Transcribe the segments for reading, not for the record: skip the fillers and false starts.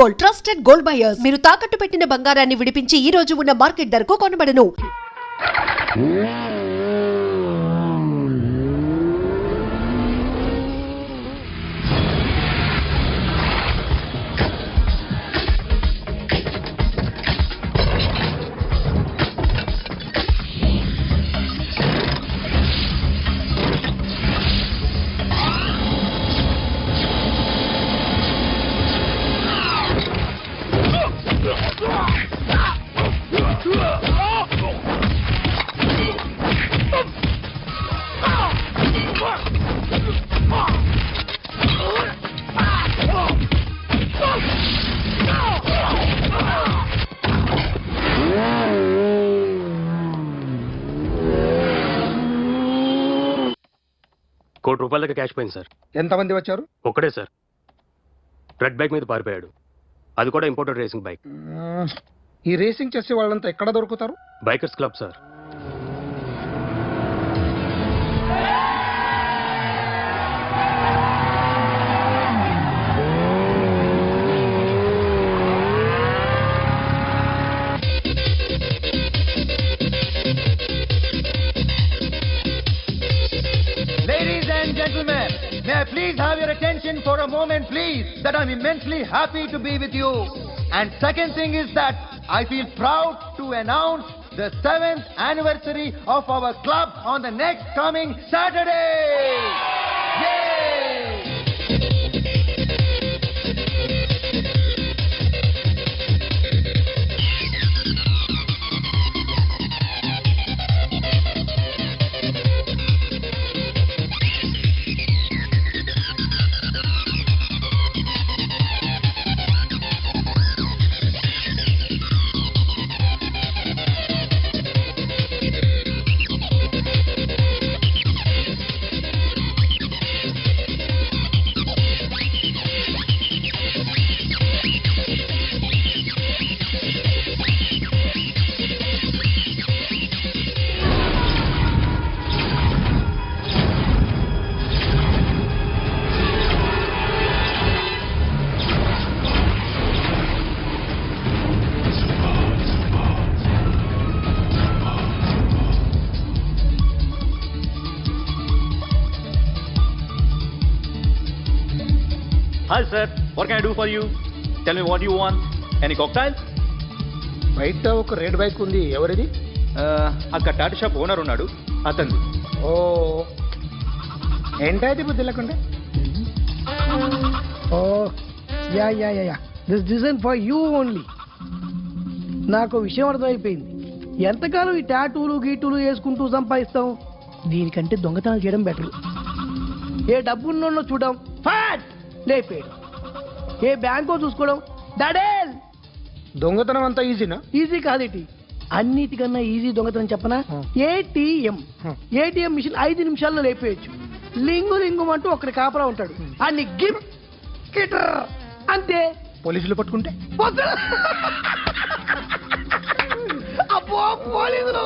Gold, trusted gold buyers. మీరు తాకట్టు పెట్టిన బంగారాన్ని విడిపించి ఈ రోజు ఉన్న మార్కెట్ ధరకు కొనబడను. ₹1 కోటి క్యాష్ పోయింది సార్. ఎంతమంది వచ్చారు? ఒక్కడే సార్. రెడ్ బైక్ మీద పారిపోయాడు. అది కూడా ఇంపోర్టెడ్ రేసింగ్ బైక్. ఈ రేసింగ్ చేసే వాళ్ళంతా ఎక్కడ దొరుకుతారు? Bikers club sir. May I please have your attention for a moment, please, that I'm immensely happy to be with you. And second thing is that I feel proud to announce the 7th anniversary of our club on the next coming Saturday. Yay! Hi sir, what can I do for you? Tell me what you want. Any cocktails? బయట ఒక red bike ఉంది, ఎవరిది? అక్కడ Tata shop owner ఉన్నాడు, అతను. ఓ ఏంటది బుద్ధి లేకుండా? Oh yeah yeah yeah yeah this design for you only. నాకు విషయం అర్థమైపోయింది. ఎంతకాలం ఈ టాటూలు గీటూలు వేసుకుంటూ సంపాదిస్తాం? దీనికంటే దొంగతనాలు చేయడం బెటర్. ఏ డబ్బున్నో చూడడం ఫాట్ లేపేయడం, ఏ బ్యాంకో చూసుకోవడం దడేల్. దొంగతనం అంతా ఈజీనా? ఈజీ కాదేటి, అన్నిటికన్నా ఈజీ దొంగతనం చెప్పనా? ఏటీఎం మిషన్ 5 నిమిషాల్లో లేపేయచ్చు. లింగు లింగు అంటూ ఒకటి కాపలా ఉంటాడు, అన్ని గిమ్ కిటర్ అంతే. పోలీసులు పట్టుకుంటే అబ్బో పోలీసులు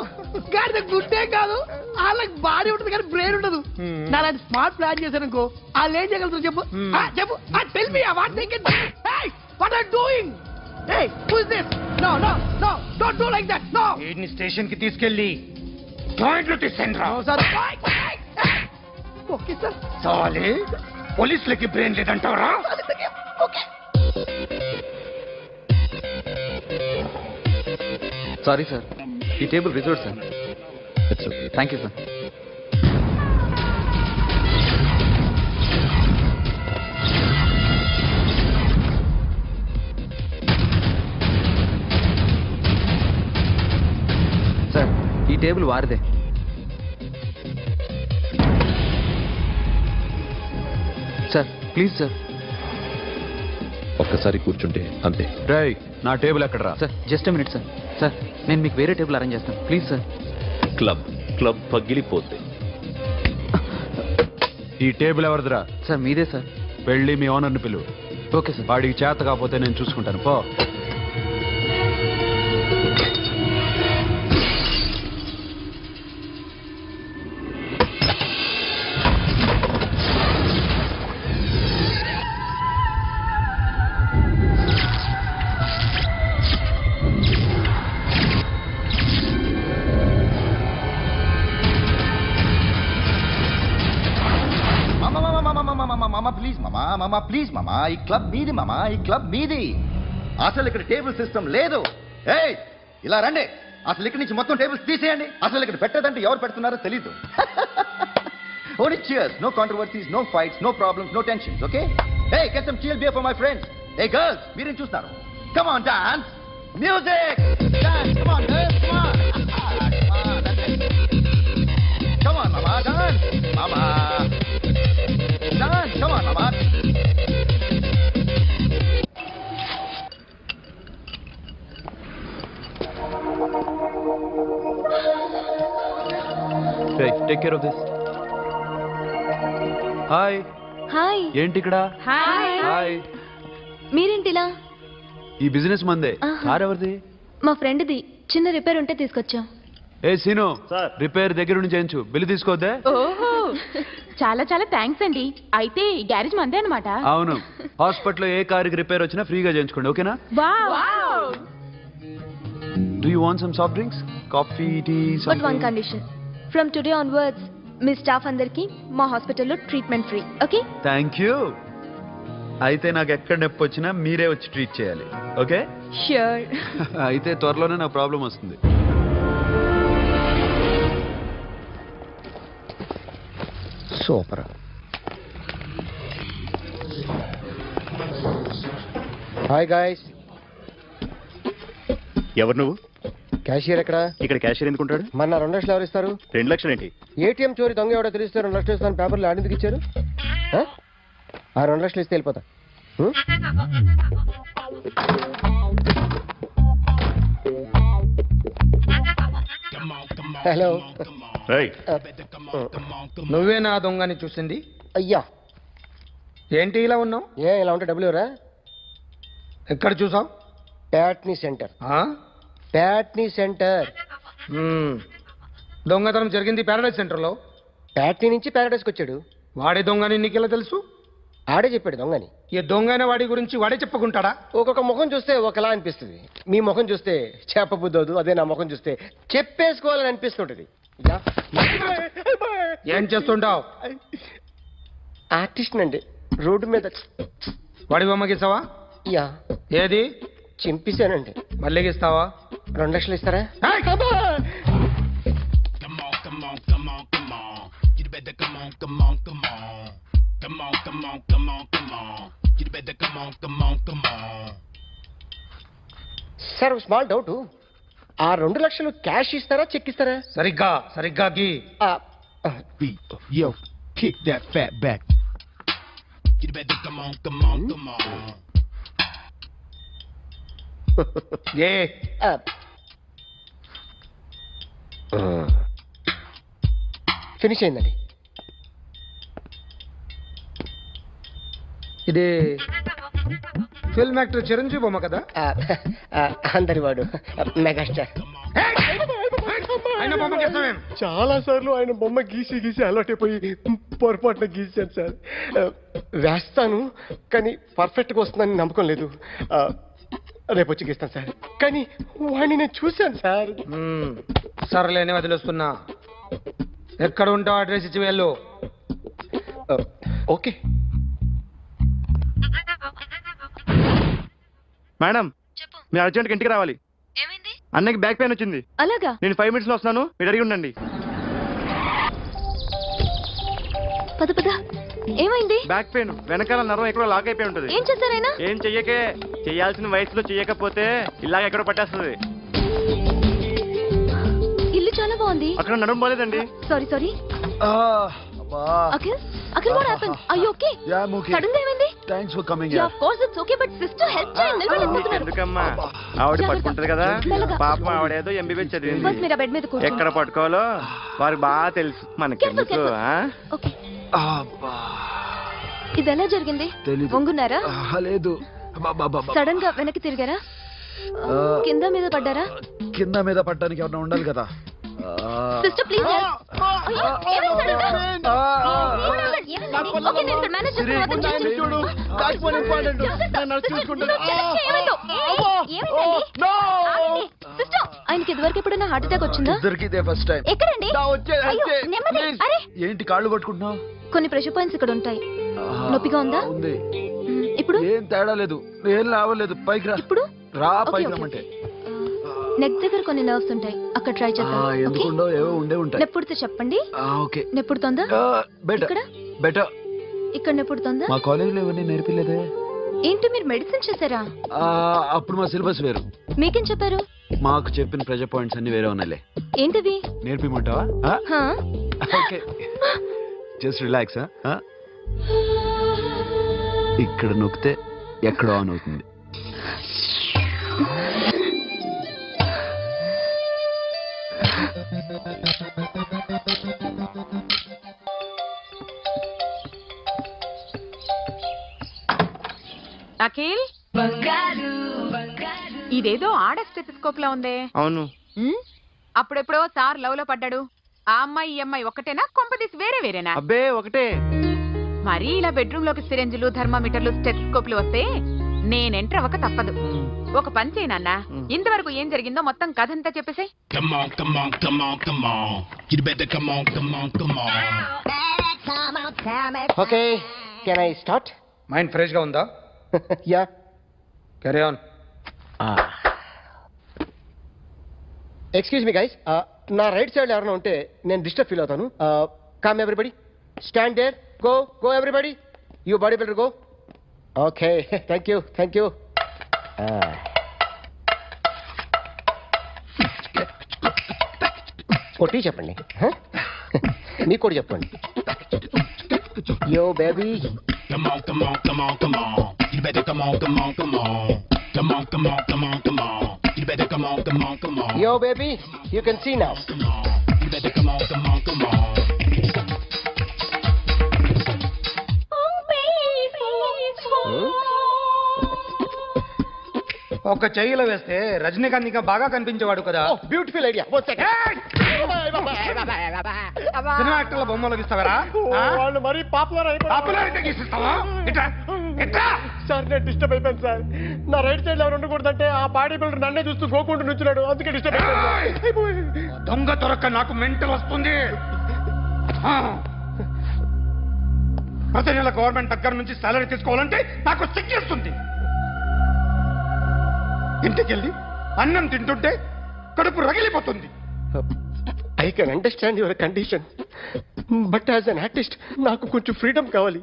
గాడి గుడ్డే కాదు, వాళ్ళకి బాడీ ఉంటుంది కానీ బ్రెయిన్ ఉండదు. నాలాంటి స్మార్ట్ ప్లాన్ చేశాను అనుకో, వాళ్ళు ఏం చేయగలుగుతారు చెప్పు? చెప్పు, tell me what they can. Hey what are doing? Hey who is this? No no no don't do like that. No, వీడిని స్టేషన్ కి తీసుకెళ్ళి జాయింట్లు తీసేయండిరా. Sir okay sir. సాలే పోలీసులకి బ్రెయిన్ లేదంటారా? ఓకే. సారీ సార్, ఈ table reserve sir. It's okay, thank you sir. Sir ఈ table వారిదే. Sir please sir. ఒక్కసారి కూర్చుంటే అంతే. రేయ్, నా టేబుల్ ఎక్కడరా? Sir just minute sir. Sir నేను మీకు వేరే టేబుల్ అరేంజ్ చేస్తాను ప్లీజ్ సార్. క్లబ్ పగిలిపోతే. ఈ టేబుల్ ఎవరిదిరా? సార్ మీదే సార్. వెళ్ళి మీ ఓనర్ని పిలువు. Okay sir. వాడికి చేత కాకపోతే నేను చూసుకుంటాను, పో. మామా ప్లీజ్ మామా, ఈ క్లబ్ మీది మామా, ఈ క్లబ్ మీది. అసలు ఇక్కడ టేబుల్ సిస్టమ్ లేదు. ఏయ్ ఇలా రండి, అసలు ఇక్కడ నుంచి మొత్తం టేబుల్స్ తీసేయండి. అసలు ఇక్కడ పెట్టదంటే ఎవరు పెడుతున్నారో తెలీదు. Only cheers, no controversies, no fights, no problems, no tensions, okay? Hey, get some chill beer for my friends. Hey girls, మీరేం చూస్తారు? Come on, dance! Music! Dance, come on girls, come on! Come on, mama, dance! Mama! Dance, come on, mama! Hey, take care of this. Hi hi. ఏంటి ఇక్కడ? Hi. మీరేంటిలా? ఈ business మందే. ఆహా. Car ఎవరిది? మా ఫ్రెండ్ది. చిన్న రిపేర్ ఉంటే తీసుకొచ్చాం. ఏ సీను, రిపేర్ దగ్గర నుంచి చేయించు, బిల్లు తీసుకోవద్దే. ఓహో, చాలా చాలా థ్యాంక్స్ అండి. అయితే ఈ గ్యారేజ్ మందే అన్నమాట. అవును, హాస్పిటల్లో ఏ కారుకి రిపేర్ వచ్చినా ఫ్రీగా చేయించుకోండి, ఓకేనా? Wow. Do you want some soft drinks, coffee, tea? But one condition, from today onwards మీ స్టాఫ్ అందరికి మా హాస్పిటల్లో treatment free, okay? Thank you. అయితే నాకు ఎక్కడ నొప్పి వచ్చినా మీరే వచ్చి ట్రీట్ చేయాలి, ఓకే? ష్యూర్. అయితే త్వరలోనే నాకు ప్రాబ్లం వస్తుంది. సూపర్. Hi guys. ఎవరు నువ్వు? క్యాషియర్ ఎక్కడ? ఇక్కడ క్యాషియర్ ఎందుకుంటాడు? మన 2 లక్షలు ఎవరు ఇస్తారు? 2 లక్షలు ఏంటి? ఏటీఎం చోరీ దొంగ ఎవడో తెలిస్తే 2 లక్షలు ఇస్తాను పేపర్లు ఆడేందుకు ఇచ్చారు? ఆ 2 లక్షలు ఇస్తే వెళ్ళిపోతా. హలో. నువ్వే నా దొంగని చూసింది? అయ్యా ఏంటి ఇలా ఉన్నావు? ఇలా ఉంటే డబ్బులు ఎవరా? ఎక్కడ చూసావు? ప్యాట్నీ సెంటర్. ప్యాట్నీ సెంటర్. దొంగతనం జరిగింది ప్యారడైజ్ సెంటర్లో. ప్యాట్నీ నుంచి ప్యారడైజ్కి వచ్చాడు. వాడే దొంగని నీకెలా తెలుసు? ఆడే చెప్పాడు దొంగని. ఈ దొంగైన వాడి గురించి వాడే చెప్పుకుంటాడా? ఒక్కొక్క ముఖం చూస్తే ఒకలా అనిపిస్తుంది. మీ ముఖం చూస్తే చెప్పబుద్దోదు, అదే నా ముఖం చూస్తే చెప్పేసుకోవాలని అనిపిస్తుంటది. ఏం చేస్తుంటావు? ఆర్టిస్ట్ అండి. రోడ్డు మీద వాడి బొమ్మ గీసావా? యా. ఏది? చింపేశానండి. మళ్ళీ గీస్తావా? 2 లక్షలు ఇస్తారా? సార్ స్మాల్ డౌట్, ఆ 2 లక్షలు క్యాష్ ఇస్తారా చెక్ ఇస్తారా? సరిగ్గా గీ. Yo, kick that fat back. You better come on. Finish అయిందండి. ఇది ఫిల్మ్ యాక్టర్ చిరంజీవి బొమ్మ కదా? అందరి వాడు మెగాస్టార్. ఆయన బొమ్మ గీసావేం? చాలా సార్లు ఆయన బొమ్మ గీసి అలవాటైపోయి పొరపాటున గీసాను సార్. వేస్తాను కానీ పర్ఫెక్ట్గా వస్తుందని నమ్మకం లేదు. రేపు వచ్చి గీస్తాను సార్. కానీ వాడిని నేను చూశాను సార్. సర్లేని వదిలేస్తున్నా. ఎక్కడ ఉంటావు అడ్రస్ ఇచ్చి వెళ్ళు. ఓకే మేడం, మీరు అర్జెంట్గా ఇంటికి రావాలి. అన్నకి బ్యాక్ పెయిన్ వచ్చింది. అలాగా? నేను 5 minutes లో వస్తున్నాను, మీరు అడిగి ఉండండి. పద పద. ఏమైంది? బ్యాక్ పెయిన్, వెనకాల నరం ఎక్కడో లాక్ అయిపోయి ఉంటుంది. ఏం చేశారైనా? ఏం చెయ్యకే, చెయ్యాల్సిన వయసులో చెయ్యకపోతే ఇలాగ ఎక్కడో పట్టేస్తుంది. ఇల్లు చాలా బాగుంది. అక్కడ నడుము పోలేదండి. Sorry. Akhil what happened? Are you okay? Yeah, I'm okay. Sudden గా ఏమైంది? Thanks for coming Yeah, here. of course it's okay, but sister help చేయండి. నిలబడలేకపోతున్నారు. ఎందుకమ్మా, ఆవిడ పట్టుకుంటది కదా. పాపం ఆవిడేదో MBBS బస్ చదివింది. మీరు బెడ్ మీద కూర్చోండి. ఎక్కడ పట్టుకోవాలో వారికి బాగా తెలుసు. మనకెందుకు? ఓకే. ఇది ఎలా జరిగింది? వంగున్నారా? లేదు, సడన్ గా వెనక్కి తిరిగారా? కింద మీద పడ్డారా? కింద మీద పడ్డానికి ఎవరైనా ఉండాలి కదా. సిస్టర్ ప్లీజ్ ఆయనకి ఇదివరకు ఎప్పుడైనా హార్ట్ అటాక్ వచ్చిందా? ఇద్దరికి ఫస్ట్ టైం. ఎక్కడండి? ఏంటి కాళ్ళు పట్టుకుంటున్నావు? కొన్ని ప్రెషర్ పాయింట్స్ ఇక్కడ ఉంటాయి. నొప్పిగా ఉందా? ఉంది. ఇప్పుడు ఏం తేడా లేదు, ఏం లావలేదు. పైకి రా. ఇప్పుడు రా, ఓకే, పైకి ఓకే. రమ్మంటే. నెక్ దగ్గర కొన్ని నర్వ్స్ ఉంటాయి, అక్కడ ట్రై చేద్దాం. ఓకే? ఎందుకుండో ఏవో ఉండే ఉంటాయి. నెప్పుడుతో చెప్పండి. ఓకే. నెప్పుడుతోందా? బెటర్ ఇక్కడ బెటర్. ఇక్కడ నెప్పుడుతోందా? మా కాలేజీలో ఎవరిని నేర్పిలేదే. ఏంటి మీరు మెడిసిన్ చేశారా? అప్పుడు మా సిలబస్ వేరు. మీకేం చెప్పారు? మాకు చెప్పిన ప్రెజర్ పాయింట్స్ అన్ని వేరే ఉన్నాయిలే. ఏంటివి? నేర్పిమంటావా? హా? Okay, just relax. ఇక్కడ నొక్కితే ఎక్కడో ఆన్ అవుతుంది. అఖిల్, ఇదేదో ఆడ స్టెథోస్కోప్ లా ఉందే. అవును. అప్పుడెప్పుడో సార్ లవ్ లో పడ్డాడు. ఆ అమ్మాయి ఈ అమ్మాయి ఒకటేనా, కొంపదీసి వేరే వేరేనా? అబ్బే ఒకటే. మరి ఇలా బెడ్రూమ్ లోకి సిరెంజులు, థర్మామీటర్లు, స్టెథోస్కోప్లు వస్తే నేను ఎంటర్ అవ్వక తప్పదు. ఒక పని చేయనన్న, ఇంతవరకు ఏం జరిగిందో మొత్తం కథ అంతా చెప్పేసాయి. Okay, can I start? Mind fresh గా ఉందా? Yeah, carry on. Excuse me guys, నా రైట్ సైడ్ ఎవరైనా ఉంటే నేను డిస్టర్బ్ ఫీల్ అవుతాను. Come everybody, stand there, go go everybody, you body builder go. Okay, thank you thank you. కొట్టి చెప్పండి, మీకు కూడా చెప్పండి. Yo baby, yo baby, you can see now. ఒక చెయ్యిలో వేస్తే రజనీకాంత్ ఇంకా బాగా కనిపించేవాడు కదా. Beautiful idea. సినిమా యాక్టర్ల బొమ్మలు గీస్తావరా? వాళ్ళు మరి పాపులారిటీ గీసిస్తావా? సార్ నేను డిస్టర్బ్ అయిపోయాను సార్. నా రైట్ సైడ్ ఎవరు ఉండకూడదంటే ఆ బాడీ బిల్డర్ నన్నే చూస్తూ గోకుంటూ నుంచున్నాడు, అందుకే డిస్టర్బ్ అయిపోయాను. దొంగ దొరక్క నాకు మెంటల్ వస్తుంది. ప్రతి నెల గవర్నమెంట్ దగ్గర నుంచి సాలరీ తీసుకోవాలంటే నాకు సిగ్గేస్తుంది. ఇంటికెళ్ళి అన్నం తింటుంటే కడుపు రగిలిపోతుంది. I can understand your condition, but as an artist నాకు కొంచెం ఫ్రీడమ్ కావాలి.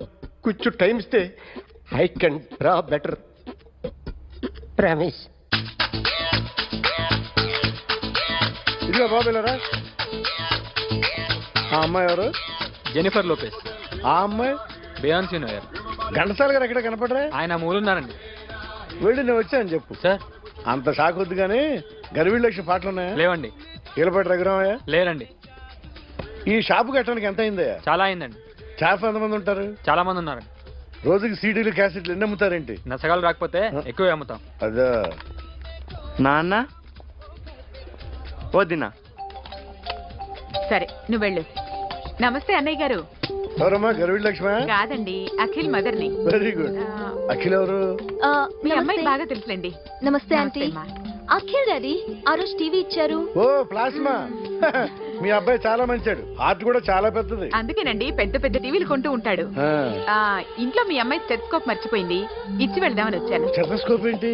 కొంచెం టైం ఇస్తే I can draw better. Promise. ఇదిగో బాబులరా, ఆ అమ్మాయి ఎవరు? Jennifer Lopez. ఆ అమ్మాయి బియాన్సీ నోయర్. ఘంటసాల గారు ఎక్కడ కనపడరా? ఆయన మూలున్నారండి. వెళ్ళి నేను వచ్చాను చెప్పు. సార్ అంత షాక్ వద్దు కానీ గర్వీళ్ళ లక్ష పాటలు ఉన్నాయా? లేవండి. ఈలపాటి రఘురామయ్య లేరండి. ఈ షాపు కట్టడానికి ఎంత అయిందయ్యా? చాలా అయిందండి. స్టాఫ్ ఎంతమంది ఉంటారు? చాలా మంది ఉన్నారండి. రోజుకి సీడీలు క్యాసెట్లు ఎన్ని అమ్ముతారేంటి? నసగాలు రాకపోతే ఎక్కువ అమ్ముతాం. అదా నాన్న వద్దినా? సరే నువ్వు వెళ్ళు. నమస్తే అన్నయ్య గారు. ఎవరమ్మా? గర్వీళ్ళ లక్ష్మ? కాదండి, అఖిల్ మదర్ని. Very good. అఖిల్ ఎవరు? మీ అమ్మాయి బాగా తెలుసులేండి. నమస్తే ఆంటీ. అఖిల్ డాడీ ఆ రోజు టీవీ ఇచ్చారు. ఓ ప్లాస్మా. మీ అబ్బాయి చాలా మంచాడు, హార్ట్ కూడా చాలా పెద్దది. అందుకేనండి పెద్ద పెద్ద టీవీలు కొంటూ ఉంటాడు. ఇంట్లో మీ అమ్మాయి స్టెథోస్కోప్ మర్చిపోయింది, ఇచ్చి వెళ్దామని వచ్చాను. స్టెథోస్కోప్ ఏంటి?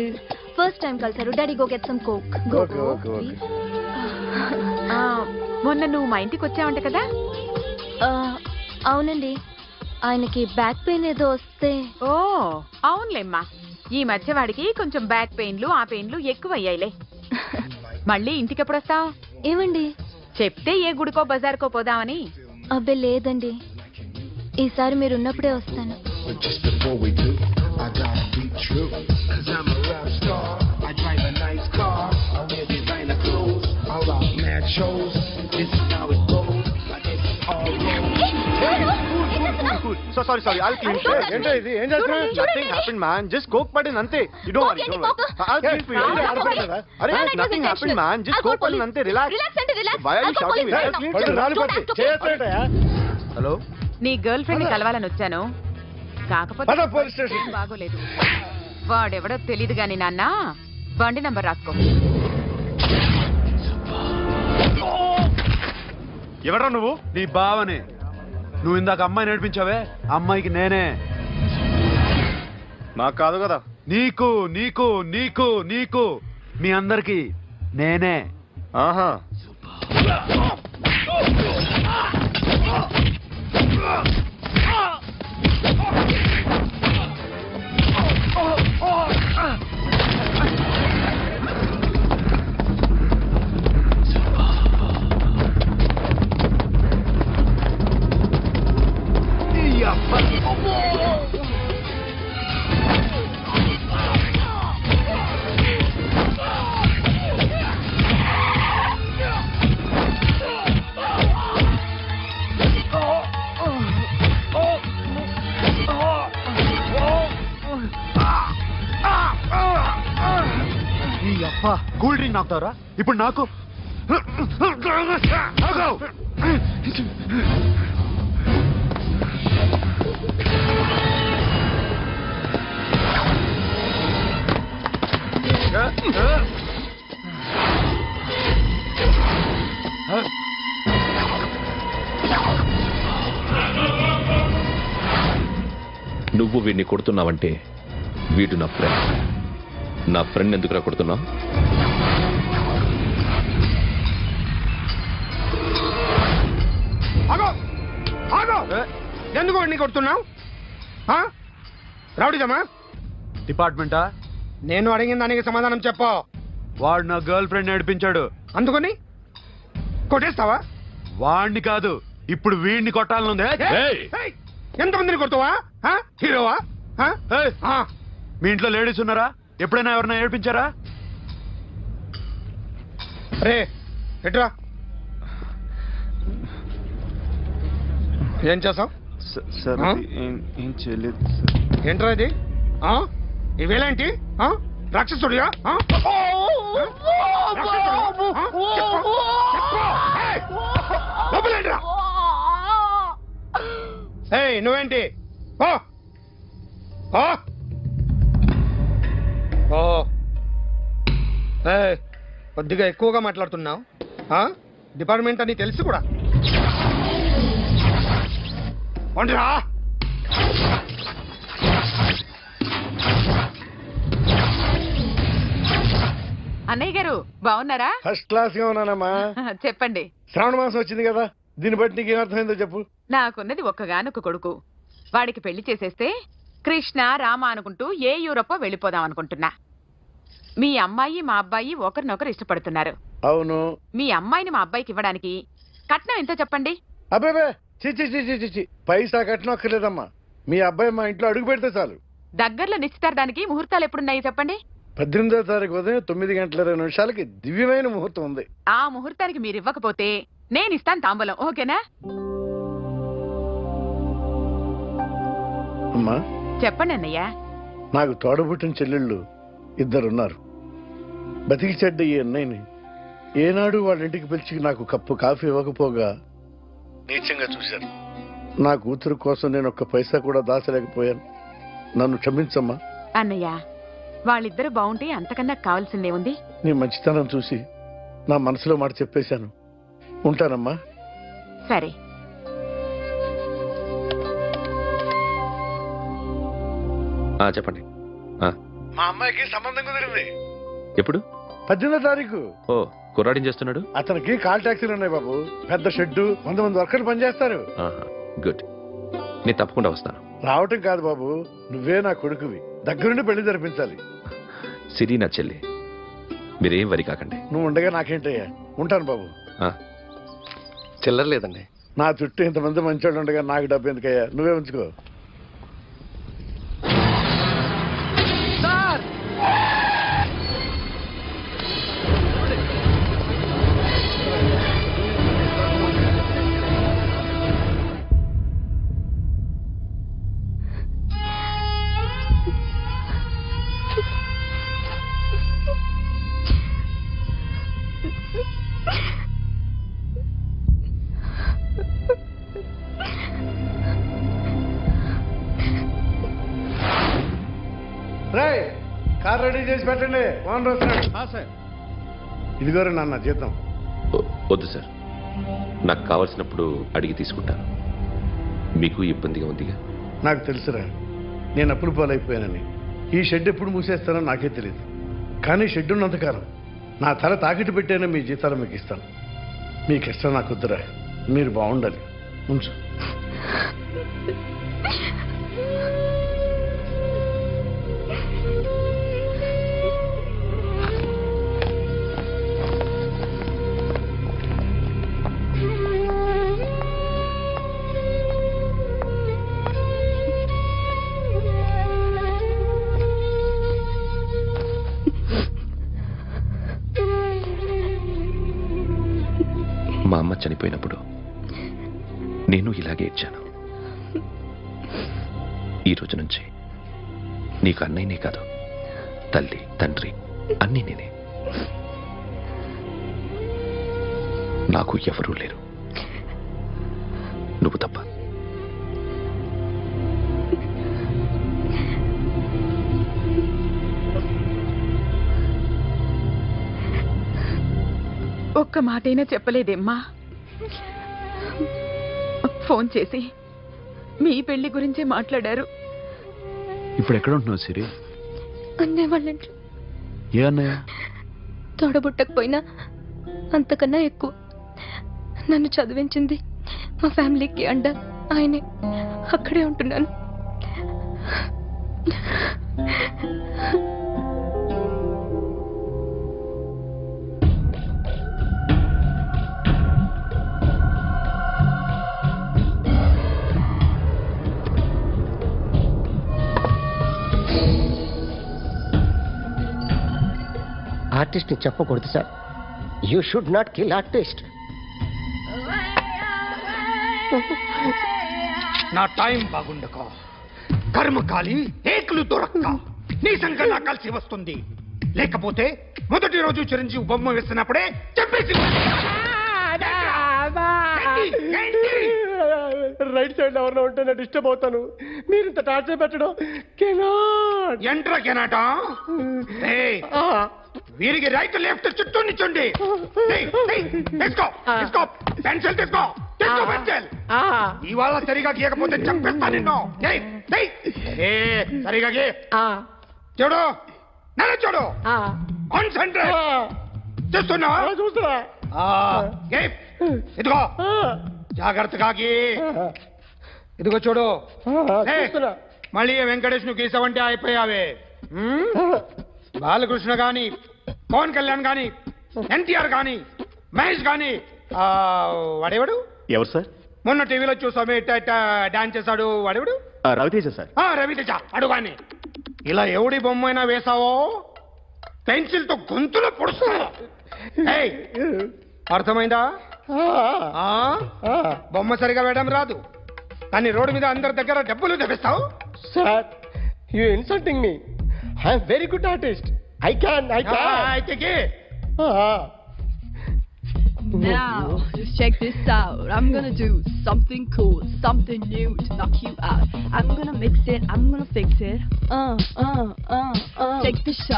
ఫస్ట్ టైం కలిసారు. Daddy go get some coke. Go okay okay okay. మొన్న నువ్వు మా ఇంటికి వచ్చావంట కదా? అవునండి, ఆయనకి బ్యాక్ పెయిన్ ఏదో వస్తే. ఓ అవునులేమ్మా, ఈ మధ్య వాడికి కొంచెం బ్యాక్ పెయిన్లు ఆ పెయిన్లు ఎక్కువ అయ్యాయిలే. మళ్ళీ ఇంటికి ఎప్పుడు వస్తావు? ఏమండి చెప్తే ఏ గుడికో బజార్కో పోదామని. అబ్బే లేదండి, ఈసారి మీరు ఉన్నప్పుడే వస్తాను. So sorry, I'll clean. ఏంటో ఇది? ఏం చేస్తున్నా? Nothing happened, man. Just coke పడింది అంతే. You don't worry, don't worry. I'll clean for you. అరే nothing happened, man. Just coke పడింది అంతే. Relax. Why are you shouting? పళ్ళు రాలిపోతాయి. చేయొచ్చేటయా? హలో, నీ గర్ల్ ఫ్రెండ్ ని కలవాలని వచ్చాను, కాకపోతే పద పోలీస్ స్టేషన్. బాగోలేదు. వాడెవడో తెలీదు గాని నాన్న, బండి నంబర్ రాసుకో. ఎవడ్రా నువ్వు? నీ బావనే. నువ్వు ఇందాక అమ్మాయి నేర్పించావే, అమ్మాయికి నేనే నాకు కాదు కదా. నీకు నీకు నీకు నీకు మీ అందరికి నేనే. ఆహా. కూల్ డ్రింక్ నాకుతారా ఇప్పుడు నాకు? నువ్వు వీడిని కొడుతున్నావంటే వీడు నా ఫ్రెండ్. నా ఫ్రెండ్ ఎందుకురా కొడుతున్నావు? ఎందుకు వాడిని కొడుతున్నావు? రౌడీదమ్మా? డిపార్ట్మెంటా? నేను అడిగిన దానికి సమాధానం చెప్పు. వాడు నా గర్ల్ ఫ్రెండ్ నడిపించాడు. అందుకని కొట్టేస్తావా? వాడిని కాదు, ఇప్పుడు వీడిని కొట్టాలనుంది. ఎంతమందిని కొడతావా? హీరోవా? మీ ఇంట్లో లేడీస్ ఉన్నారా? ఎప్పుడైనా ఎవరైనా ఏడిపించారా? రే ఎట్రా, ఏం చేసావు? సార్ ఏం చేయలేదు. ఏంట్రా ఇది? ఇవేలాంటి రాక్షసుడియా? నువ్వేంటి? కొద్దిగా ఎక్కువగా మాట్లాడుతున్నావు. డిపార్ట్మెంట్ అని తెలుసు కూడా. వండిరా. అన్నయ్య గారు బాగున్నారా? ఫస్ట్ క్లాస్ గా ఉన్నానమ్మా. చెప్పండి. శ్రావణ మాసం వచ్చింది కదా, దీన్ని బట్టి నీకు ఏమర్థమైందో చెప్పు. నాకున్నది ఒక్కగానొక్క కొడుకు. వాడికి పెళ్లి చేసేస్తే కృష్ణ రామ అనుకుంటూ ఏ యూరోపో వెళ్ళిపోదాం అనుకుంటున్నా. మీ అమ్మాయి మా అబ్బాయి ఒకరినొకరు ఇష్టపడుతున్నారు. అవును. మీ అమ్మాయిని మా అబ్బాయికి ఇవ్వడానికి కట్నం ఎంతో చెప్పండి. అబ్బాబే చిచి పైసా కట్నం అక్కర్లేదమ్మా. మీ అబ్బాయి మా ఇంట్లో అడుగు పెడితే చాలు. దగ్గరలో నిశ్చితార్థానికి ముహూర్తాలు ఎప్పుడున్నాయి చెప్పండి. 18వ తారీఖు ఉదయం 9:20 దివ్యమైన ముహూర్తం ఉంది. ఆ ముహూర్తానికి మీరు ఇవ్వకపోతే నేను ఇస్తాను తాంబూలం. ఓకేనా? అమ్మా చెప్పండి అన్నయ్య. నాకు తోడబుట్టిన చెల్లెళ్ళు 2 ఉన్నారు. బతికి చెడ్డ ఈ అన్నయ్యని ఏనాడు వాళ్ళ ఇంటికి పిలిచి నాకు కప్పు కాఫీ ఇవ్వకపోగా నీచంగా చూశాను. నా కూతురు కోసం నేను ఒక్క పైసా కూడా దాచలేకపోయాను. నన్ను క్షమించమ్మా. అన్నయ్య, వాళ్ళిద్దరు బాగుంటే అంతకన్నా కావాల్సిందే ఉంది. నీ మంచితనం చూసి నా మనసులో మాట చెప్పేశాను. ఉంటానమ్మా. సరే. చెప్పండి. మా అమ్మాయికి సంబంధం కుదిరింది. ఎప్పుడు? 18వ తారీఖు. ఓ, కుర్రాడేం చేస్తున్నాడు? అతనికి కాల్ టాక్సీలు ఉన్నాయి బాబు. పెద్ద షెడ్డు, 100 మంది వర్కర్లు పనిచేస్తారు. గుడ్. నేను తప్పకుండా వస్తాను. రావటం కాదు బాబు, నువ్వే నా కొడుకువి. దగ్గరుండి పెళ్లి జరిపించాలి. సిరి నా చెల్లి, మీరేం వరి కాకండి. నువ్వు ఉండగా నాకేంటయ్యా. ఉంటాను బాబు. చిల్లర లేదండి. నా చుట్టూ ఇంతమంది మంచోళ్ళు ఉండగా నాకు డబ్బు ఎందుకయ్యా? నువ్వే ఉంచుకో. కార్ రెడీ చేసి పెట్టండి. ఓనర్ వస్తున్నాడు. ఇదిగోరే నాన్న జీతం. వద్దు సార్, నాకు కావలసినప్పుడు అడిగి తీసుకుంటాను. మీకు ఇబ్బందిగా ఉందిగా? నాకు తెలుసురా, నేను అప్పులు పాలైపోయానని. ఈ షెడ్ ఎప్పుడు మూసేస్తానో నాకే తెలియదు. కానీ షెడ్ ఉన్నంతకాలం నా తల తాకిట్టు పెట్టైనా మీ జీతాలు మీకు ఇస్తాను. మీ కష్టం నాకు వద్దురా, మీరు బాగుండాలి. ఉంచు. మా అమ్మ చనిపోయినప్పుడు నేను ఇలాగే ఇచ్చాను. ఈ రోజు నుంచి నీకు అన్నయ్యనే కాదు, తల్లి తండ్రి అన్నీ నేనే. నాకు ఎవరూ లేరు, నువ్వు తప్ప. ఒక్క మాటైనా చెప్పలేదేమ్మా? ఫోన్ చేసి మీ పెళ్లి గురించే మాట్లాడారు. ఇప్పుడు ఎక్కడ ఉంటున్నావు సిరి? అన్నయ్య వాళ్ళ ఇంట్లో. ఏ అన్నయ్య? తోడబుట్టకపోయినా అంతకన్నా ఎక్కువ నన్ను చదివించింది మా ఫ్యామిలీకి అండ ఆయనే. అక్కడే ఉంటున్నాను. ఆర్టిస్ట్ని చెప్పకూడదు sir. You should not kill artist. నా టైం బాగుండక కర్మకాలి ఏకులు దొరక్క నీ సంఘటన కలిసి వస్తుంది. లేకపోతే మొదటి రోజు చిరంజీవి బొమ్మ వేస్తున్నప్పుడే చెప్పేసి రైట్ సైడ్ ఎవరిలో ఉంటే నేను డిస్టర్బ్ అవుతాను. మీరు ఇంత టార్చర్ పెట్టడం ఎంట్రా కెనాట. వీరికి రైట్ లెఫ్ట్ చుట్టూ నిచ్చండి. పెన్సిల్ తీసుకో, పెన్సిల్. ఇవాళ సరిగా గీయకపోతే చంపేస్తా నిన్ను. సరిగా గీ. చూడు, నన్ను చూడు. కాన్సంట్రేట్ చూస్తున్నా. ఇదిగో జాగ్రత్తగా గీ. ఇదిగో చూడు. మళ్ళీ వెంకటేష్ ను గీసావంటే అయిపోయావే. బాలకృష్ణ గాని, పవన్ కళ్యాణ్ గాని, ఎన్టీఆర్ గాని, మహేష్ గాని, వాడేవాడు? ఎవరు సార్? మొన్న టీవీలో చూసామే డాన్స్ చేశాడు, వాడేవాడు? రవితేజ సార్. రవితేజ అడుగాని. ఇలా ఎవడి బొమ్మైనా వేసావో పెన్సిల్ తో గొంతులో పొడుస్తా. అర్థమైందా? బొమ్మ సరిగా వేయడం రాదు, కానీ రోడ్డు మీద అందరి దగ్గర డబ్బులు తెప్పిస్తావు. Sir, you insulting me. I'm very good artist. I can. అయితే Now, just check this out. I'm gonna do something cool, something new to knock you out. I'm gonna mix it, I'm gonna fix it. Take the shot.